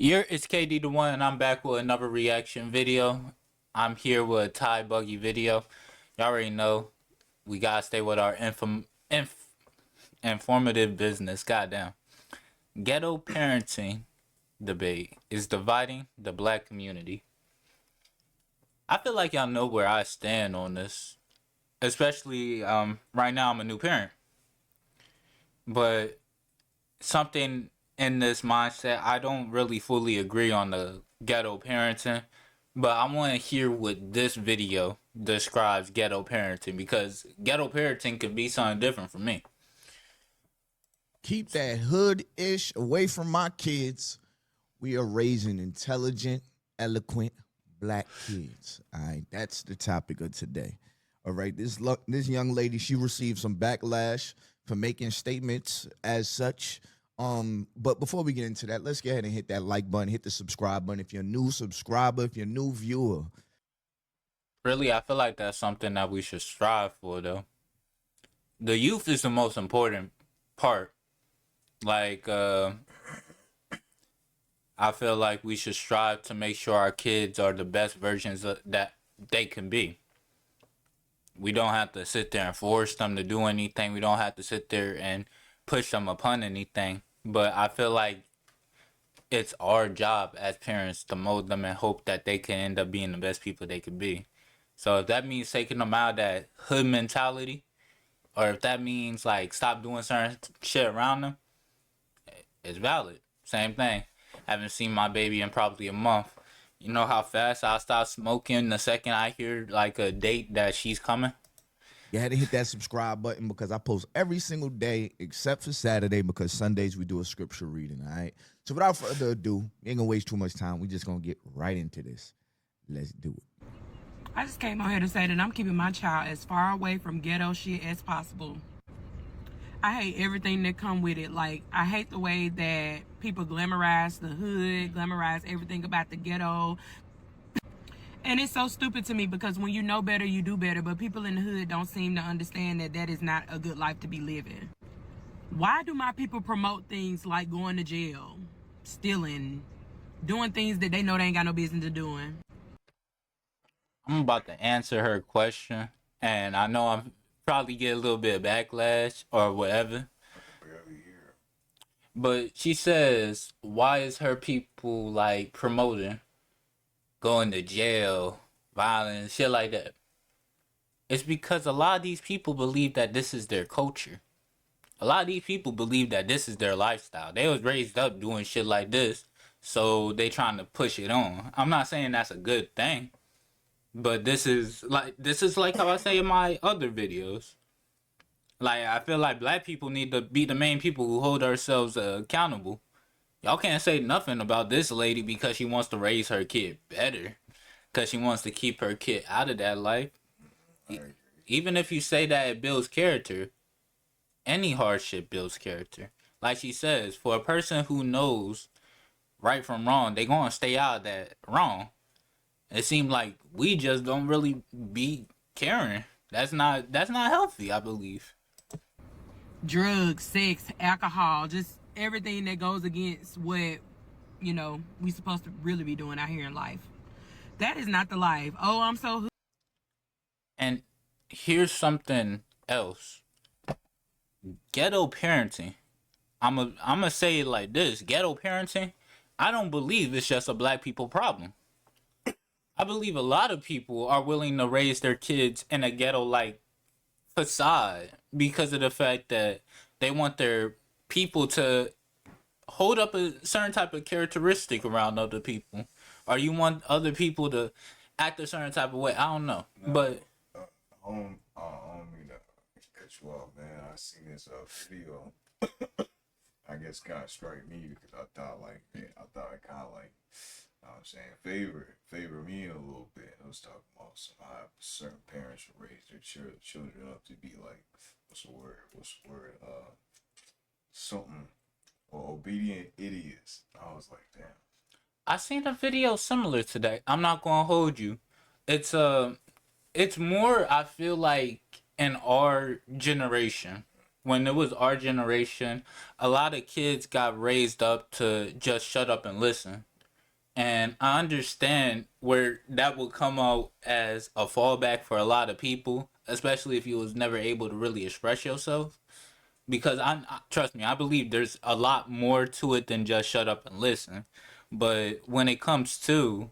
It's KD the one, and I'm back with another reaction video. I'm here with a Thai Buggy video. Y'all already know we gotta stay with our informative business. Goddamn. Ghetto parenting debate is dividing the black community. I feel like y'all know where I stand on this. Especially right now I'm a new parent. But something in this mindset, I don't really fully agree on the ghetto parenting, but I want to hear what this video describes ghetto parenting because ghetto parenting could be something different for me. Keep that hood-ish away from my kids. We are raising intelligent, eloquent black kids. All right, that's the topic of today. All right, this young lady, she received some backlash for making statements as such. But before we get into that, let's go ahead and hit that like button, hit the subscribe button. If you're a new subscriber, if you're a new viewer, Really, I feel like that's something that we should strive for, though. The youth is the most important part. Like, I feel like we should strive to make sure our kids are the best versions that they can be. We don't have to sit there and force them to do anything. We don't have to sit there and push them upon anything. But I feel like it's our job as parents to mold them and hope that they can end up being the best people they could be. So if that means taking them out of that hood mentality, or if that means like stop doing certain shit around them, it's valid. Same thing. Haven't seen my baby in probably a month. You know how fast I stop smoking the second I hear like a date that she's coming? you had to hit that subscribe button because I post every single day except for Saturday because Sundays we do a scripture reading. All right. So without further ado, we ain't gonna waste too much time. We just gonna get right into this. Let's do it. I just came on here to say that I'm keeping my child as far away from ghetto shit as possible. I hate everything that come with it. Like, I hate the way that people glamorize the hood, glamorize everything about the ghetto. And it's so stupid to me because when you know better, you do better. But people in the hood don't seem to understand that that is not a good life to be living. Why do my people promote things like going to jail, stealing, doing things that they know they ain't got no business to doing? I'm about to answer her question, and I know I'm probably get a little bit of backlash or whatever. But she says, why is her people like promoting going to jail, violence, shit like that? It's because a lot of these people believe that this is their culture. A lot of these people believe that this is their lifestyle. They was raised up doing shit like this, so they trying to push it on. I'm not saying that's a good thing, but this is like how I say in my other videos. Like, I feel like black people need to be the main people who hold ourselves accountable. Y'all can't say nothing about this lady because she wants to raise her kid better, because she wants to keep her kid out of that life. Even if you say that it builds character, any hardship builds character. Like she says, for a person who knows right from wrong, they gonna stay out of that wrong. It seems like we just don't really be caring. That's not healthy, I believe. Drugs, sex, alcohol, just everything that goes against what, we supposed to really be doing out here in life. That is not the life. Oh, I'm so And here's something else. Ghetto parenting. I'm gonna say it like this. Ghetto parenting, I don't believe it's just a black people problem. I believe a lot of people are willing to raise their kids in a ghetto like facade because of the fact that they want their people to hold up a certain type of characteristic around other people, or you want other people to act a certain type of way. I don't know, No, but I don't mean to cut you off, man. I seen this video. I guess kind of struck me because I thought like, man, I thought it kind of like, you know what I'm saying, favor me a little bit. I was talking about some how certain parents will raise their children up to be like, what's the word? Something or obedient idiots. I was like, damn. I seen a video similar to that. I'm not gonna hold you. It's it's more, I feel like, in our generation, when it was our generation, a lot of kids got raised up to just shut up and listen. And I understand where that would come out as a fallback for a lot of people, especially if you was never able to really express yourself. Because trust me, I believe there's a lot more to it than just shut up and listen. But when it comes to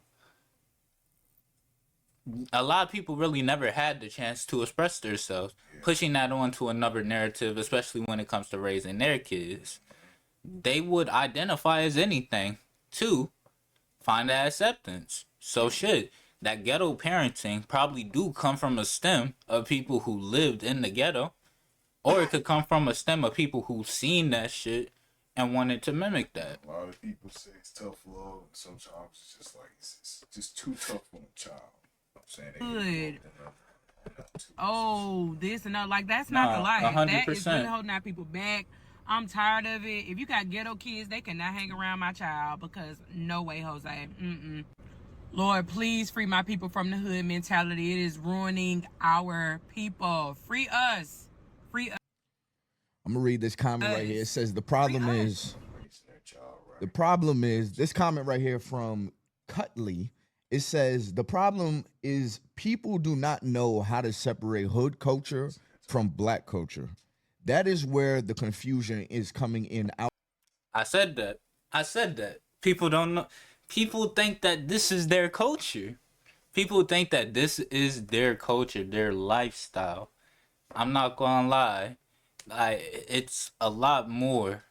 a lot of people really never had the chance to express themselves, pushing that onto another narrative, especially when it comes to raising their kids, they would identify as anything to find that acceptance. So shit, that ghetto parenting probably do come from a stem of people who lived in the ghetto, or it could come from a stem of people who seen that shit and wanted to mimic that. A lot of people say it's tough love, and sometimes it's just like it's just too tough on a child. I'm saying they Good. Oh, this and that. Like, that's not the Nah, life. That is really 100%. holding our people back. I'm tired of it. If you got ghetto kids, they cannot hang around my child because no way, Jose. Lord, please free my people from the hood mentality. It is ruining our people. Free us. Free us. I'm gonna read this comment right here. It says the problem is raising their child right. the problem is this comment right here from Cutley. It says the problem is people do not know how to separate hood culture from black culture. That is where the confusion is coming in out. I said that. I said that. People don't know. People think that this is their culture. People think that this is their culture, their lifestyle. I'm not gonna lie. It's a lot more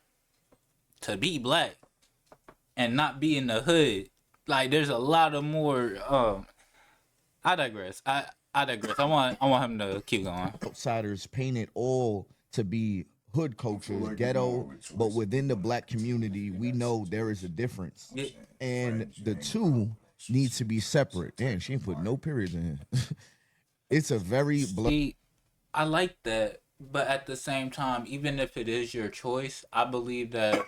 to be black and not be in the hood. Like, there's a lot of more. I digress. I digress. I want him to keep going. Outsiders paint it all to be hood culture, like ghetto, it's more but choice. within the black community, we know there is a difference. Yeah. And the two need to be separate. Damn, she ain't put no periods in here. It's a very See, I like that, but at the same time, even if it is your choice, I believe that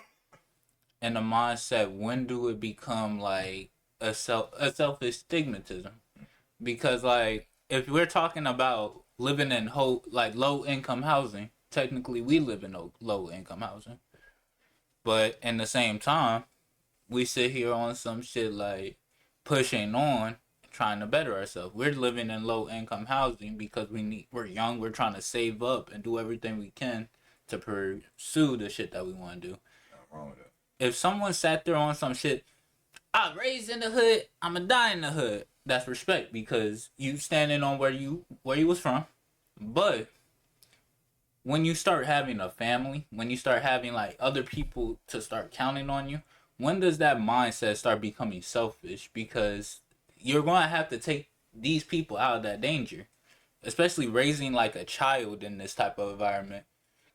in a mindset, when do it become like a selfish stigmatism? Because like if we're talking about living in like low income housing, technically we live in low income housing, but in the same time, we sit here on some shit like pushing on, trying to better ourselves. We're living in low income housing because we're young, we're trying to save up and do everything we can to pursue the shit that we want to do. Nothing wrong with that. If someone sat there on some shit, I raised in the hood, I'ma die in the hood. That's respect because you standing on where you was from. But when you start having a family, when you start having like other people to start counting on you, when does that mindset start becoming selfish? Because you're going to have to take these people out of that danger, especially raising like a child in this type of environment.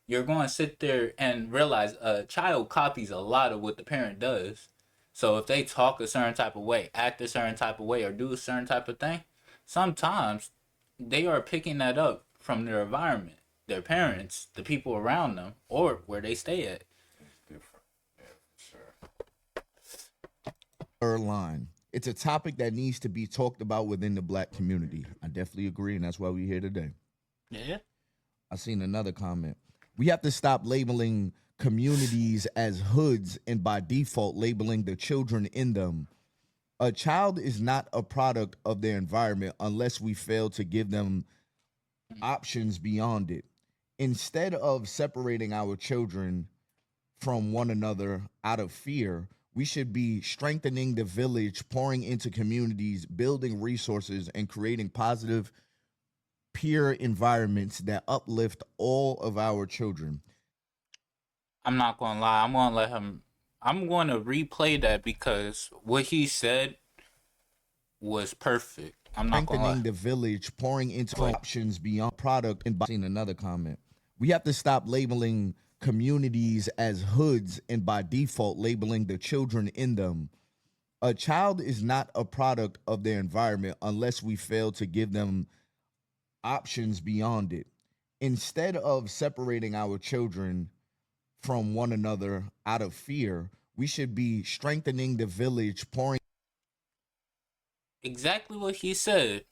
You're going to sit there and realize a child copies a lot of what the parent does. So if they talk a certain type of way, act a certain type of way, or do a certain type of thing, sometimes they are picking that up from their environment, their parents, the people around them, or where they stay at. It's different. Yeah, for sure. line. It's a topic that needs to be talked about within the black community. I definitely agree, and that's why we're here today. Yeah. I seen another comment. We have to stop labeling communities as hoods and by default labeling the children in them. A child is not a product of their environment unless we fail to give them options beyond it. Instead of separating our children from one another out of fear, we should be strengthening the village, pouring into communities, building resources, and creating positive peer environments that uplift all of our children. I'm not going to lie. I'm going to replay that because what he said was perfect. I'm not going to Strengthening lie. the village, pouring into options beyond product, and seen another comment. We have to stop labeling communities as hoods and by default labeling the children in them. A child is not a product of their environment unless we fail to give them options beyond it. Instead of separating our children from one another out of fear, we should be strengthening the village, pouring Exactly what he said.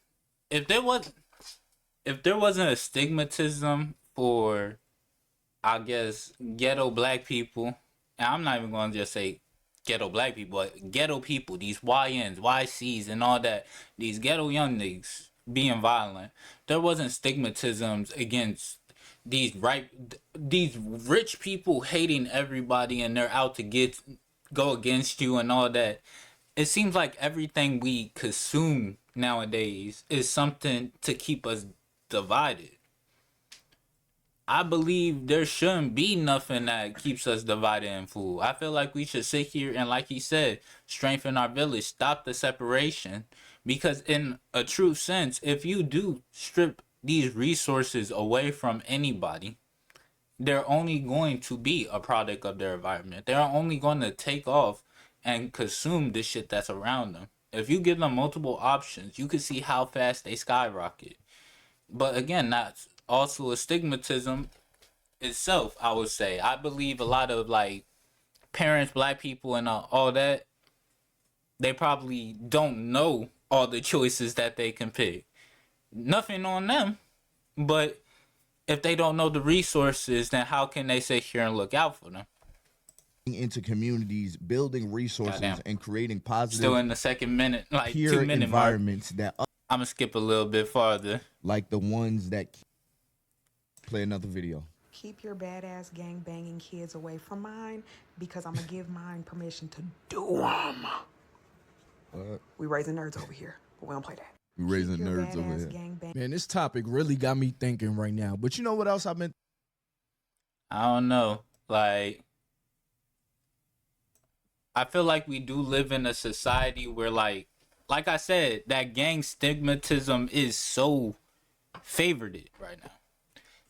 If there was if there wasn't a stigmatism for I guess ghetto black people, and I'm not even going to just say ghetto black people, but ghetto people, these YNs, YCs, and all that, these ghetto young niggas being violent. There wasn't stigmatisms against these rich people hating everybody and they're out to go against you and all that. It seems like everything we consume nowadays is something to keep us divided. I believe there shouldn't be nothing that keeps us divided in food. I feel like we should sit here and, like he said, strengthen our village, stop the separation. Because, in a true sense, if you do strip these resources away from anybody, they're only going to be a product of their environment. They're only going to take off and consume the shit that's around them. If you give them multiple options, you can see how fast they skyrocket. But again, that's also a stigmatism itself, I would say. I believe a lot of like parents, black people, and all that, they probably don't know all the choices that they can pick. Nothing on them, but if they don't know the resources, then how can they sit here and look out for them? Into communities, building resources, Goddamn. and creating Still positive in the second minute, like peer 2 minute mark. environments that I'm gonna skip a little bit farther. like the ones that play another video. Keep your badass gang banging kids away from mine because I'm gonna give mine permission to do them. We raising nerds over here, but we don't play that. We raising Keep your nerds over badass here. gang bang- Man, this topic really got me thinking right now. But you know what else I've been I don't know. Like, I feel like we do live in a society where, like I said, that gang stigmatism is so favored right now.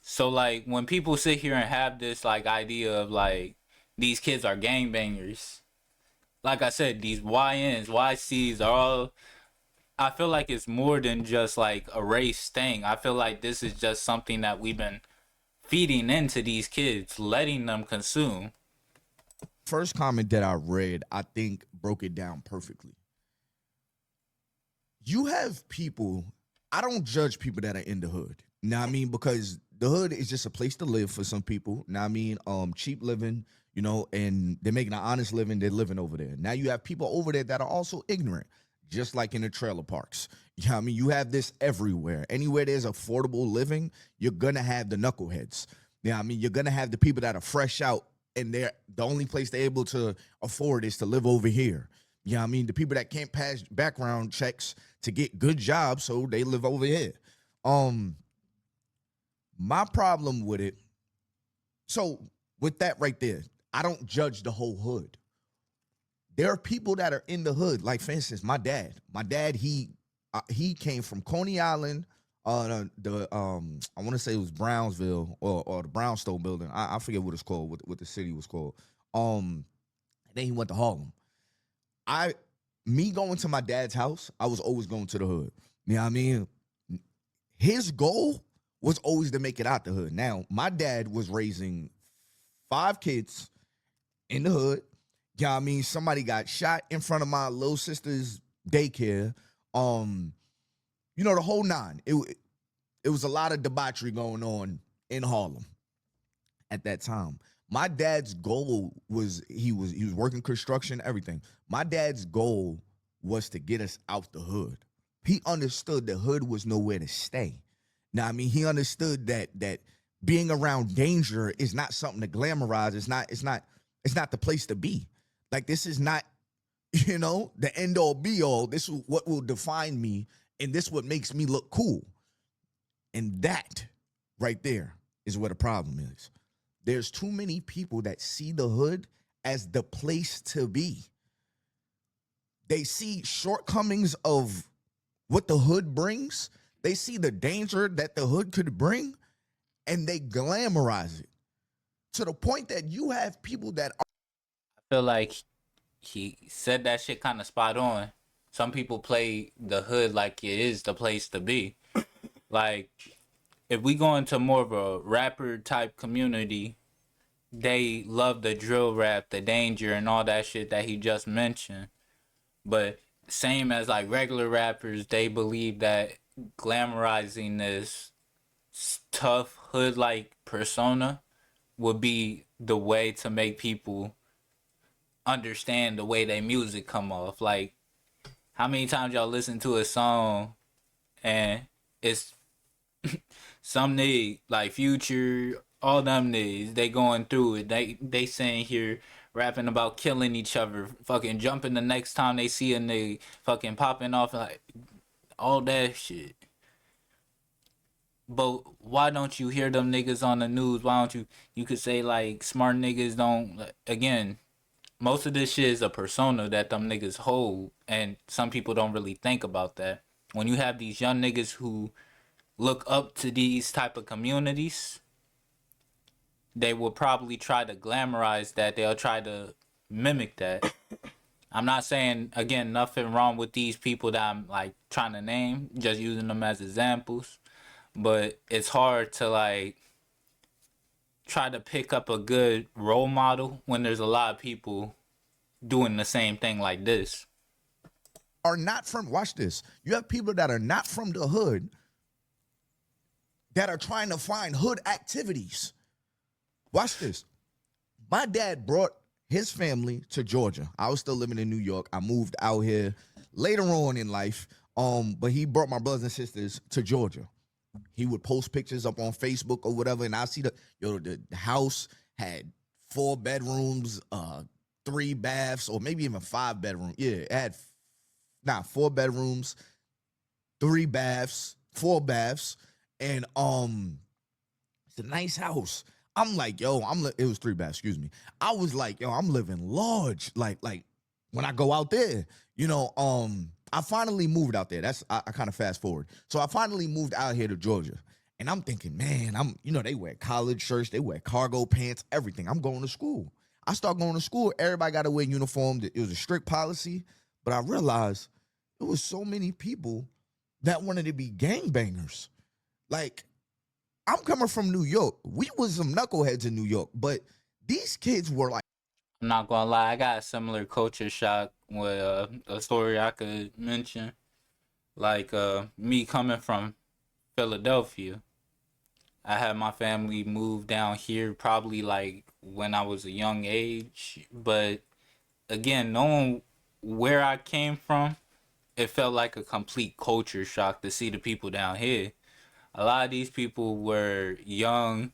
So, like, when people sit here and have this, like, idea of, like, these kids are gangbangers, like I said, these YNs, YCs are all, I feel like it's more than just, like, a race thing. I feel like this is just something that we've been feeding into these kids, letting them consume. first comment that I read, I think broke it down perfectly. You have people, I don't judge people that are in the hood. Now I mean, because the hood is just a place to live for some people. Now I mean, cheap living, you know, and they're making an honest living, they're living over there. Now you have people over there that are also ignorant, just like in the trailer parks. You know what I mean? You have this everywhere. Anywhere there's affordable living, you're gonna have the knuckleheads. Yeah, I mean, you're gonna have the people that are fresh out and they're the only place they're able to afford is to live over here. Yeah, I mean, the people that can't pass background checks to get good jobs, so they live over here. My problem with it, so with that right there, I don't judge the whole hood. There are people that are in the hood, like for instance, my dad. My dad, he came from Coney Island, I want to say it was Brownsville or the Brownstone building. I forget what it's called, what the city was called. And then he went to Harlem. Me going to my dad's house, I was always going to the hood. You know what I mean? His goal was always to make it out the hood. Now, my dad was raising 5 kids in the hood. You know what I mean? Somebody got shot in front of my little sister's daycare. You know, the whole nine. It was a lot of debauchery going on in Harlem at that time. My dad's goal was he was working construction, everything. My dad's goal was to get us out the hood. He understood the hood was nowhere to stay. Now, I mean, he understood that being around danger is not something to glamorize. It's not the place to be. Like, this is not, you know, the end all be all. This is what will define me, and this what makes me look cool. And that right there is where the problem is. There's too many people that see the hood as the place to be. They see shortcomings of what the hood brings. They see the danger that the hood could bring, and they glamorize it to the point that you have people that are. I feel like he said that shit kind of spot on. Some people play the hood like it is the place to be. Like, if we go into more of a rapper type community, they love the drill rap, the danger, and all that shit that he just mentioned. But same as like regular rappers, they believe that glamorizing this tough hood like persona would be the way to make people understand the way their music come off. Like, how many times y'all listen to a song and it's some nigga like Future, all them niggas, they going through it. They saying here rapping about killing each other, fucking jumping the next time they see a nigga, fucking popping off like all that shit. But why don't you hear them niggas on the news? Why don't you could say like smart niggas don't again, most of this shit is a persona that them niggas hold, and some people don't really think about that. When you have these young niggas who look up to these type of communities, they will probably try to glamorize that. They'll try to mimic that. I'm not saying again nothing wrong with these people that I'm like trying to name, just using them as examples. But it's hard to like try to pick up a good role model when there's a lot of people doing the same thing like this. Are not from, watch this. You have people that are not from the hood that are trying to find hood activities. Watch this. My dad brought his family to Georgia. I was still living in New York. I moved out here later on in life. But he brought my brothers and sisters to Georgia. He would post pictures up on Facebook or whatever, and I see the house had 4 bedrooms, 3 baths, or maybe even 5 bedrooms. Yeah, it had 4 bedrooms, 3 baths, 4 baths, and it's a nice house. I'm like, yo, it was 3 baths, excuse me. I was like, yo, I'm living large. Like when I go out there, I finally moved out there. I kind of fast forward. So I finally moved out here to Georgia. And I'm thinking, man, they wear collared shirts, they wear cargo pants, everything. I'm going to school. I start going to school. Everybody got to wear uniform. It was a strict policy. But I realized there was so many people that wanted to be gangbangers. Like, I'm coming from New York. We was some knuckleheads in New York, but these kids were like, I'm not gonna lie, I got a similar culture shock with a story I could mention. Like me coming from Philadelphia, I had my family move down here probably like when I was a young age. But again, knowing where I came from, it felt like a complete culture shock to see the people down here. A lot of these people were young,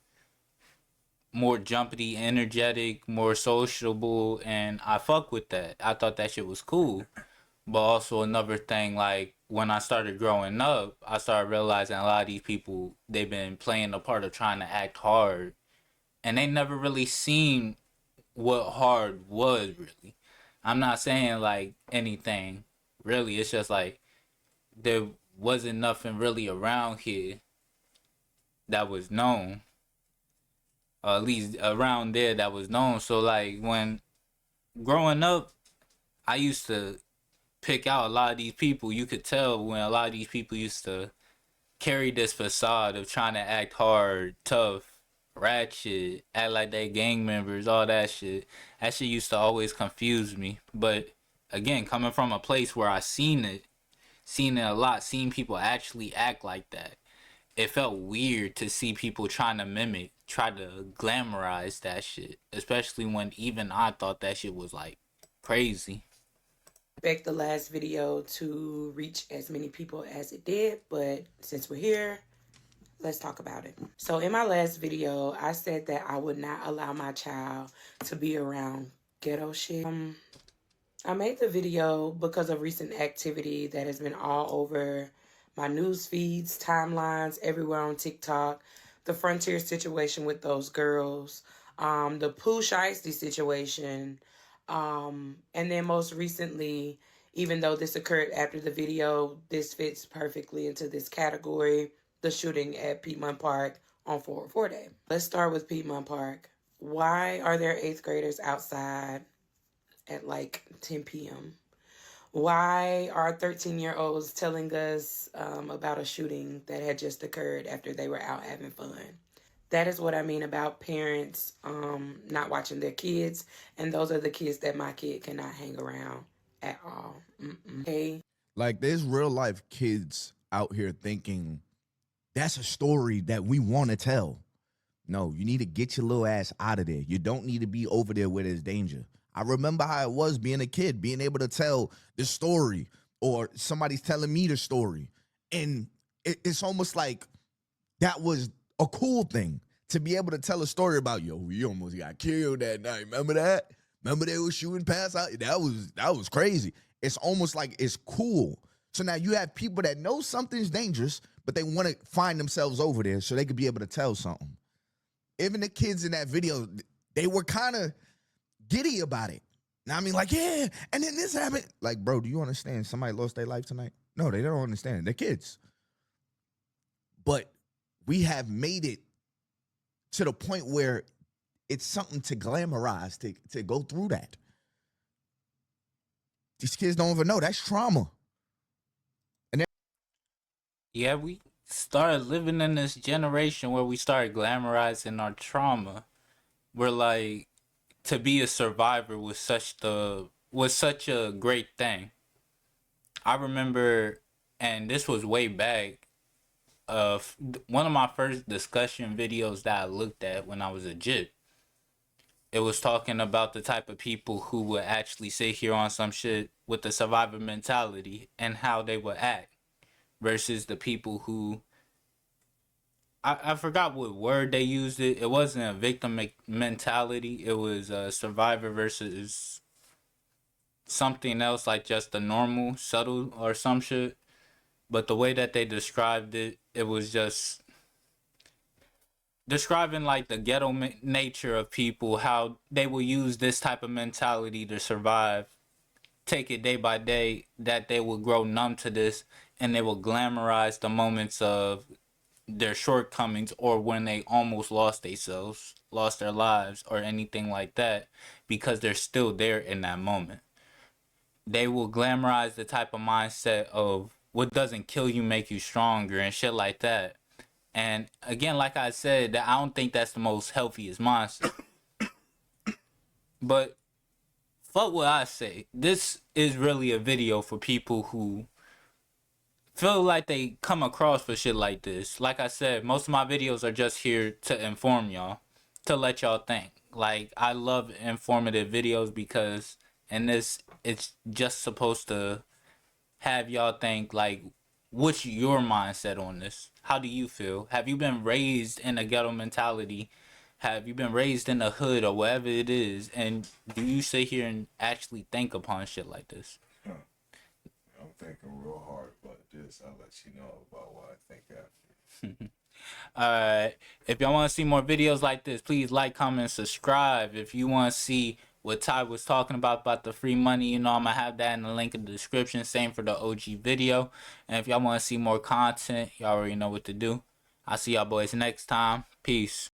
more jumpy, energetic, more sociable, and I fuck with that. I thought that shit was cool. But also another thing, like when I started growing up, I started realizing a lot of these people they've been playing the part of trying to act hard, and they never really seen what hard was really. I'm not saying like anything really. It's just like there wasn't nothing really around here that was known, or at least around there that was known. So like when growing up, I used to pick out a lot of these people. You could tell when a lot of these people used to carry this facade of trying to act hard, tough, ratchet, act like they gang members, all that shit. That shit used to always confuse me. But again, coming from a place where I seen it a lot, seen people actually act like that. It felt weird to see people trying to mimic, try to glamorize that shit, especially when even I thought that shit was like crazy. Expect the last video to reach as many people as it did, but since we're here, let's talk about it. So in my last video, I said that I would not allow my child to be around ghetto shit. I made the video because of recent activity that has been all over my news feeds, timelines, everywhere on TikTok. The Frontier situation with those girls, the Pooh Shiesty situation, and then most recently, even though this occurred after the video, this fits perfectly into this category, the shooting at Piedmont Park on 404 Day. Let's start with Piedmont Park. Why are there 8th graders outside at like 10 p.m.? Why are 13-year-olds telling us about a shooting that had just occurred after they were out having fun? That is what I mean about parents not watching their kids, and those are the kids that my kid cannot hang around at all. Okay. like, there's real life kids out here thinking that's a story that we want to tell. No, you need to get your little ass out of there. You don't need to be over there where there's danger. I remember how it was being a kid, being able to tell the story or somebody's telling me the story. And it's almost like that was a cool thing to be able to tell a story about, yo, we almost got killed that night. Remember that? Remember they were shooting past out? That was crazy. It's almost like it's cool. So now you have people that know something's dangerous, but they want to find themselves over there so they could be able to tell something. Even the kids in that video, they were kind of giddy about it. Now, I mean, like, yeah, and then this happened. Like, bro, do you understand somebody lost their life tonight? No, they don't understand. They're kids. But we have made it to the point where it's something to glamorize, to go through that. These kids don't even know. That's trauma. Yeah, we started living in this generation where we started glamorizing our trauma. We're like, to be a survivor was such a great thing. I remember, and this was way back. One of my first discussion videos that I looked at when I was a jit. It was talking about the type of people who would actually sit here on some shit with the survivor mentality and how they would act versus the people who I forgot what word they used it. It wasn't a victim mentality. It was a survivor versus something else, like just a normal, subtle or some shit. But the way that they described it, it was just describing like the ghetto nature of people, how they will use this type of mentality to survive, take it day by day, that they will grow numb to this and they will glamorize the moments of their shortcomings or when they almost lost themselves, lost their lives or anything like that because they're still there in that moment. They will glamorize the type of mindset of what doesn't kill you make you stronger and shit like that. And again, like I said, that I don't think that's the most healthiest mindset. But fuck what I say. This is really a video for people who feel like they come across for shit like this. Like I said, most of my videos are just here to inform y'all, to let y'all think. Like, I love informative videos because in this, it's just supposed to have y'all think, like, what's your mindset on this? How do you feel? Have you been raised in a ghetto mentality? Have you been raised in the hood or whatever it is? And do you sit here and actually think upon shit like this? I'm thinking real hard about this. I'll let you know about what I think after. Alright. If y'all want to see more videos like this, please like, comment, and subscribe. If you want to see what Ty was talking about the free money, you know, I'm going to have that in the link in the description. Same for the OG video. And if y'all want to see more content, y'all already know what to do. I'll see y'all boys next time. Peace.